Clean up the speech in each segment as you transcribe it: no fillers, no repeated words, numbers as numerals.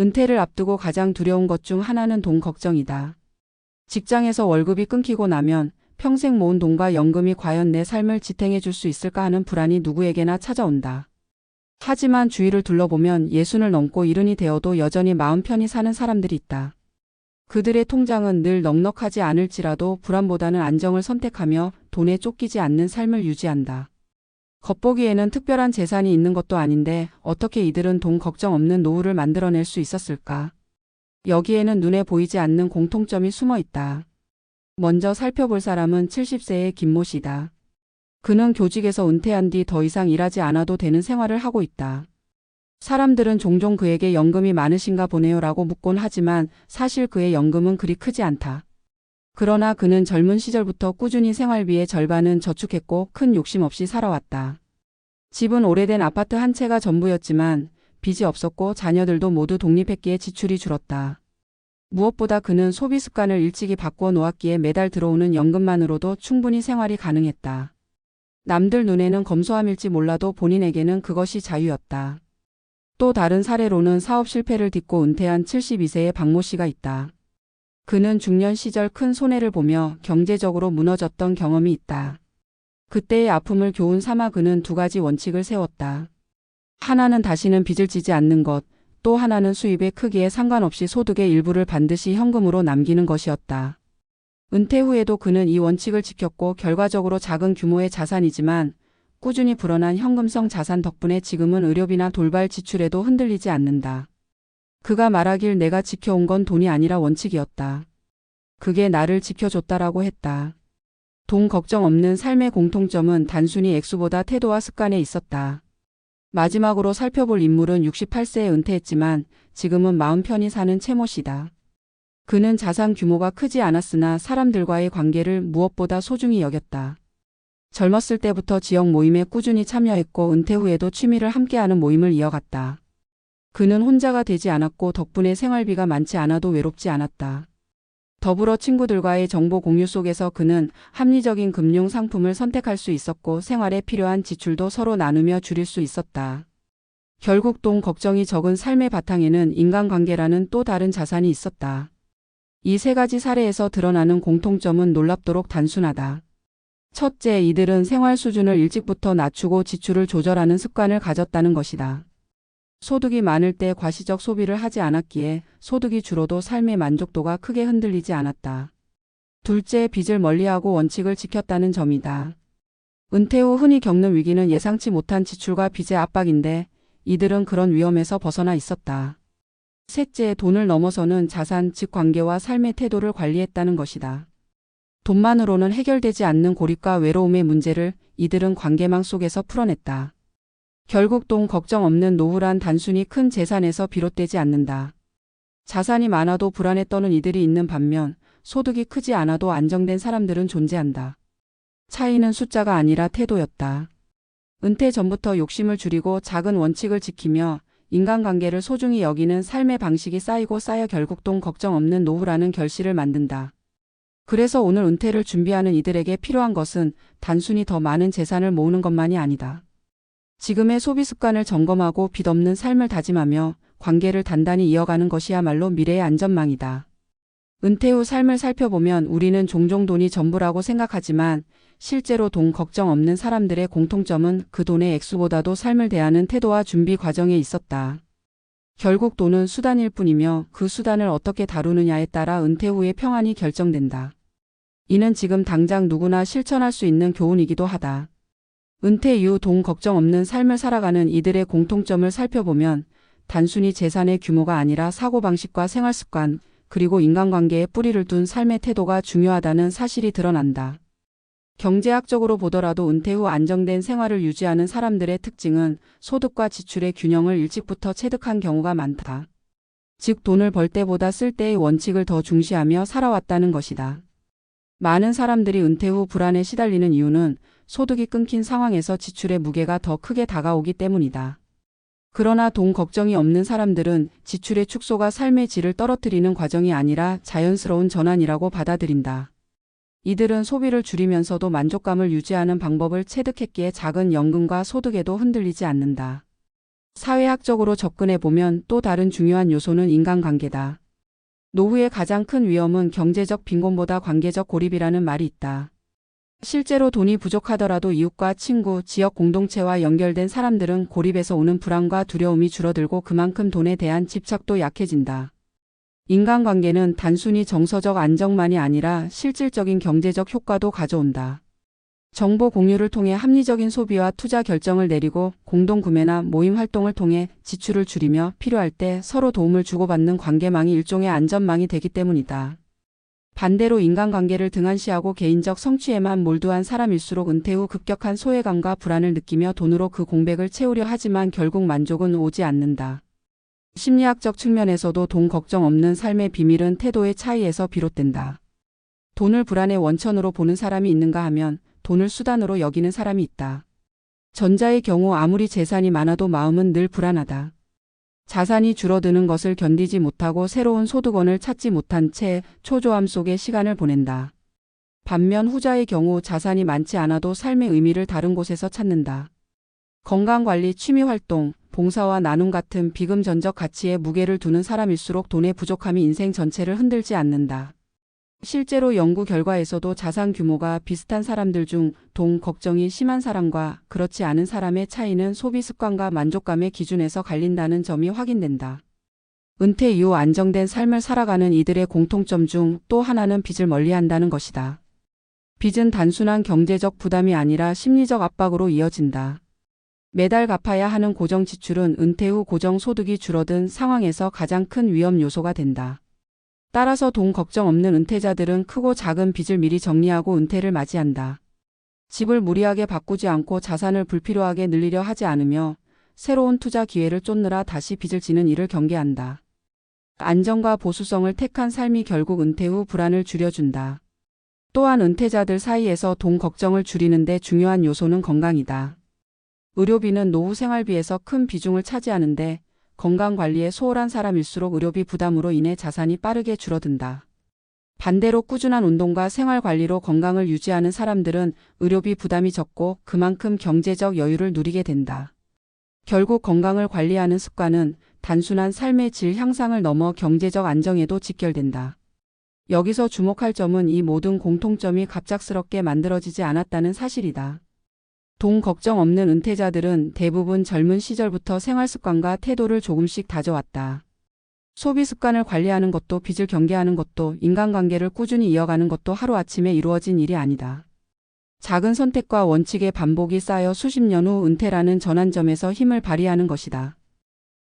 은퇴를 앞두고 가장 두려운 것 중 하나는 돈 걱정이다. 직장에서 월급이 끊기고 나면 평생 모은 돈과 연금이 과연 내 삶을 지탱해 줄 수 있을까 하는 불안이 누구에게나 찾아온다. 하지만 주위를 둘러보면 60을 넘고 70이 되어도 여전히 마음 편히 사는 사람들이 있다. 그들의 통장은 늘 넉넉하지 않을지라도 불안보다는 안정을 선택하며 돈에 쫓기지 않는 삶을 유지한다. 겉보기에는 특별한 재산이 있는 것도 아닌데 어떻게 이들은 돈 걱정 없는 노후를 만들어낼 수 있었을까? 여기에는 눈에 보이지 않는 공통점이 숨어 있다. 먼저 살펴볼 사람은 70세의 김모 씨다. 그는 교직에서 은퇴한 뒤 더 이상 일하지 않아도 되는 생활을 하고 있다. 사람들은 종종 그에게 연금이 많으신가 보네요 라고 묻곤 하지만 사실 그의 연금은 그리 크지 않다. 그러나 그는 젊은 시절부터 꾸준히 생활비의 절반은 저축했고 큰 욕심 없이 살아왔다. 집은 오래된 아파트 한 채가 전부였지만 빚이 없었고 자녀들도 모두 독립했기에 지출이 줄었다. 무엇보다 그는 소비 습관을 일찍이 바꾸어 놓았기에 매달 들어오는 연금만으로도 충분히 생활이 가능했다. 남들 눈에는 검소함일지 몰라도 본인에게는 그것이 자유였다. 또 다른 사례로는 사업 실패를 딛고 은퇴한 72세의 박모 씨가 있다. 그는 중년 시절 큰 손해를 보며 경제적으로 무너졌던 경험이 있다. 그때의 아픔을 교훈 삼아 그는 두 가지 원칙을 세웠다. 하나는 다시는 빚을 지지 않는 것, 또 하나는 수입의 크기에 상관없이 소득의 일부를 반드시 현금으로 남기는 것이었다. 은퇴 후에도 그는 이 원칙을 지켰고 결과적으로 작은 규모의 자산이지만 꾸준히 불어난 현금성 자산 덕분에 지금은 의료비나 돌발 지출에도 흔들리지 않는다. 그가 말하길 내가 지켜온 건 돈이 아니라 원칙이었다. 그게 나를 지켜줬다라고 했다. 돈 걱정 없는 삶의 공통점은 단순히 액수보다 태도와 습관에 있었다. 마지막으로 살펴볼 인물은 68세에 은퇴했지만 지금은 마음 편히 사는 채모 씨다. 그는 자산 규모가 크지 않았으나 사람들과의 관계를 무엇보다 소중히 여겼다. 젊었을 때부터 지역 모임에 꾸준히 참여했고 은퇴 후에도 취미를 함께하는 모임을 이어갔다. 그는 혼자가 되지 않았고 덕분에 생활비가 많지 않아도 외롭지 않았다. 더불어 친구들과의 정보 공유 속에서 그는 합리적인 금융 상품을 선택할 수 있었고 생활에 필요한 지출도 서로 나누며 줄일 수 있었다. 결국 돈 걱정이 적은 삶의 바탕에는 인간관계라는 또 다른 자산이 있었다. 이 세 가지 사례에서 드러나는 공통점은 놀랍도록 단순하다. 첫째, 이들은 생활 수준을 일찍부터 낮추고 지출을 조절하는 습관을 가졌다는 것이다. 소득이 많을 때 과시적 소비를 하지 않았기에 소득이 줄어도 삶의 만족도가 크게 흔들리지 않았다. 둘째, 빚을 멀리하고 원칙을 지켰다는 점이다. 은퇴 후 흔히 겪는 위기는 예상치 못한 지출과 빚의 압박인데 이들은 그런 위험에서 벗어나 있었다. 셋째, 돈을 넘어서는 자산, 즉 관계와 삶의 태도를 관리했다는 것이다. 돈만으로는 해결되지 않는 고립과 외로움의 문제를 이들은 관계망 속에서 풀어냈다. 결국 돈 걱정 없는 노후란 단순히 큰 재산에서 비롯되지 않는다. 자산이 많아도 불안에 떠는 이들이 있는 반면 소득이 크지 않아도 안정된 사람들은 존재한다. 차이는 숫자가 아니라 태도였다. 은퇴 전부터 욕심을 줄이고 작은 원칙을 지키며 인간관계를 소중히 여기는 삶의 방식이 쌓이고 쌓여 결국 돈 걱정 없는 노후라는 결실을 만든다. 그래서 오늘 은퇴를 준비하는 이들에게 필요한 것은 단순히 더 많은 재산을 모으는 것만이 아니다. 지금의 소비 습관을 점검하고 빚 없는 삶을 다짐하며 관계를 단단히 이어가는 것이야말로 미래의 안전망이다. 은퇴 후 삶을 살펴보면 우리는 종종 돈이 전부라고 생각하지만 실제로 돈 걱정 없는 사람들의 공통점은 그 돈의 액수보다도 삶을 대하는 태도와 준비 과정에 있었다. 결국 돈은 수단일 뿐이며 그 수단을 어떻게 다루느냐에 따라 은퇴 후의 평안이 결정된다. 이는 지금 당장 누구나 실천할 수 있는 교훈이기도 하다. 은퇴 이후 돈 걱정 없는 삶을 살아가는 이들의 공통점을 살펴보면 단순히 재산의 규모가 아니라 사고방식과 생활습관, 그리고 인간관계에 뿌리를 둔 삶의 태도가 중요하다는 사실이 드러난다. 경제학적으로 보더라도 은퇴 후 안정된 생활을 유지하는 사람들의 특징은 소득과 지출의 균형을 일찍부터 체득한 경우가 많다. 즉 돈을 벌 때보다 쓸 때의 원칙을 더 중시하며 살아왔다는 것이다. 많은 사람들이 은퇴 후 불안에 시달리는 이유는 소득이 끊긴 상황에서 지출의 무게가 더 크게 다가오기 때문이다. 그러나 돈 걱정이 없는 사람들은 지출의 축소가 삶의 질을 떨어뜨리는 과정이 아니라 자연스러운 전환이라고 받아들인다. 이들은 소비를 줄이면서도 만족감을 유지하는 방법을 체득했기에 작은 연금과 소득에도 흔들리지 않는다. 사회학적으로 접근해 보면 또 다른 중요한 요소는 인간관계다. 노후의 가장 큰 위험은 경제적 빈곤보다 관계적 고립이라는 말이 있다. 실제로 돈이 부족하더라도 이웃과 친구, 지역 공동체와 연결된 사람들은 고립에서 오는 불안과 두려움이 줄어들고 그만큼 돈에 대한 집착도 약해진다. 인간관계는 단순히 정서적 안정만이 아니라 실질적인 경제적 효과도 가져온다. 정보 공유를 통해 합리적인 소비와 투자 결정을 내리고 공동구매나 모임 활동을 통해 지출을 줄이며 필요할 때 서로 도움을 주고받는 관계망이 일종의 안전망이 되기 때문이다. 반대로 인간관계를 등한시하고 개인적 성취에만 몰두한 사람일수록 은퇴 후 급격한 소외감과 불안을 느끼며 돈으로 그 공백을 채우려 하지만 결국 만족은 오지 않는다. 심리학적 측면에서도 돈 걱정 없는 삶의 비밀은 태도의 차이에서 비롯된다. 돈을 불안의 원천으로 보는 사람이 있는가 하면 돈을 수단으로 여기는 사람이 있다. 전자의 경우 아무리 재산이 많아도 마음은 늘 불안하다. 자산이 줄어드는 것을 견디지 못하고 새로운 소득원을 찾지 못한 채 초조함 속에 시간을 보낸다. 반면 후자의 경우 자산이 많지 않아도 삶의 의미를 다른 곳에서 찾는다. 건강관리, 취미활동, 봉사와 나눔 같은 비금전적 가치에 무게를 두는 사람일수록 돈의 부족함이 인생 전체를 흔들지 않는다. 실제로 연구 결과에서도 자산 규모가 비슷한 사람들 중 돈 걱정이 심한 사람과 그렇지 않은 사람의 차이는 소비 습관과 만족감의 기준에서 갈린다는 점이 확인된다. 은퇴 이후 안정된 삶을 살아가는 이들의 공통점 중 또 하나는 빚을 멀리한다는 것이다. 빚은 단순한 경제적 부담이 아니라 심리적 압박으로 이어진다. 매달 갚아야 하는 고정 지출은 은퇴 후 고정 소득이 줄어든 상황에서 가장 큰 위험 요소가 된다. 따라서 돈 걱정 없는 은퇴자들은 크고 작은 빚을 미리 정리하고 은퇴를 맞이한다. 집을 무리하게 바꾸지 않고 자산을 불필요하게 늘리려 하지 않으며 새로운 투자 기회를 쫓느라 다시 빚을 지는 일을 경계한다. 안정과 보수성을 택한 삶이 결국 은퇴 후 불안을 줄여준다. 또한 은퇴자들 사이에서 돈 걱정을 줄이는 데 중요한 요소는 건강이다. 의료비는 노후 생활비에서 큰 비중을 차지하는데 건강관리에 소홀한 사람일수록 의료비 부담으로 인해 자산이 빠르게 줄어든다. 반대로 꾸준한 운동과 생활관리로 건강을 유지하는 사람들은 의료비 부담이 적고 그만큼 경제적 여유를 누리게 된다. 결국 건강을 관리하는 습관은 단순한 삶의 질 향상을 넘어 경제적 안정에도 직결된다. 여기서 주목할 점은 이 모든 공통점이 갑작스럽게 만들어지지 않았다는 사실이다. 돈 걱정 없는 은퇴자들은 대부분 젊은 시절부터 생활습관과 태도를 조금씩 다져왔다. 소비 습관을 관리하는 것도 빚을 경계하는 것도 인간관계를 꾸준히 이어가는 것도 하루아침에 이루어진 일이 아니다. 작은 선택과 원칙의 반복이 쌓여 수십 년 후 은퇴라는 전환점에서 힘을 발휘하는 것이다.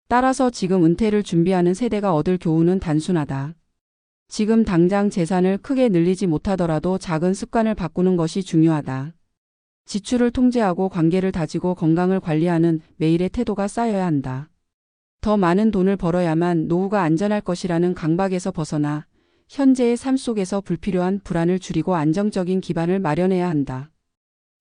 따라서 지금 은퇴를 준비하는 세대가 얻을 교훈은 단순하다. 지금 당장 재산을 크게 늘리지 못하더라도 작은 습관을 바꾸는 것이 중요하다. 지출을 통제하고 관계를 다지고 건강을 관리하는 매일의 태도가 쌓여야 한다. 더 많은 돈을 벌어야만 노후가 안전할 것이라는 강박에서 벗어나 현재의 삶 속에서 불필요한 불안을 줄이고 안정적인 기반을 마련해야 한다.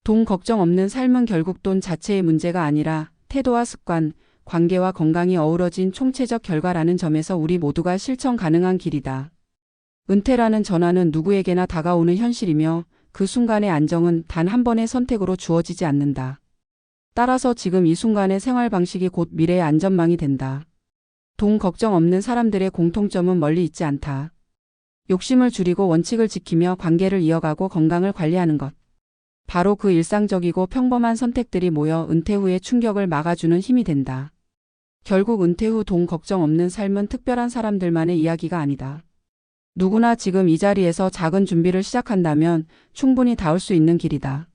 돈 걱정 없는 삶은 결국 돈 자체의 문제가 아니라 태도와 습관, 관계와 건강이 어우러진 총체적 결과라는 점에서 우리 모두가 실천 가능한 길이다. 은퇴라는 전환은 누구에게나 다가오는 현실이며 그 순간의 안정은 단 한 번의 선택으로 주어지지 않는다. 따라서 지금 이 순간의 생활 방식이 곧 미래의 안전망이 된다. 돈 걱정 없는 사람들의 공통점은 멀리 있지 않다. 욕심을 줄이고 원칙을 지키며 관계를 이어가고 건강을 관리하는 것. 바로 그 일상적이고 평범한 선택들이 모여 은퇴 후의 충격을 막아주는 힘이 된다. 결국 은퇴 후 돈 걱정 없는 삶은 특별한 사람들만의 이야기가 아니다. 누구나 지금 이 자리에서 작은 준비를 시작한다면 충분히 닿을 수 있는 길이다.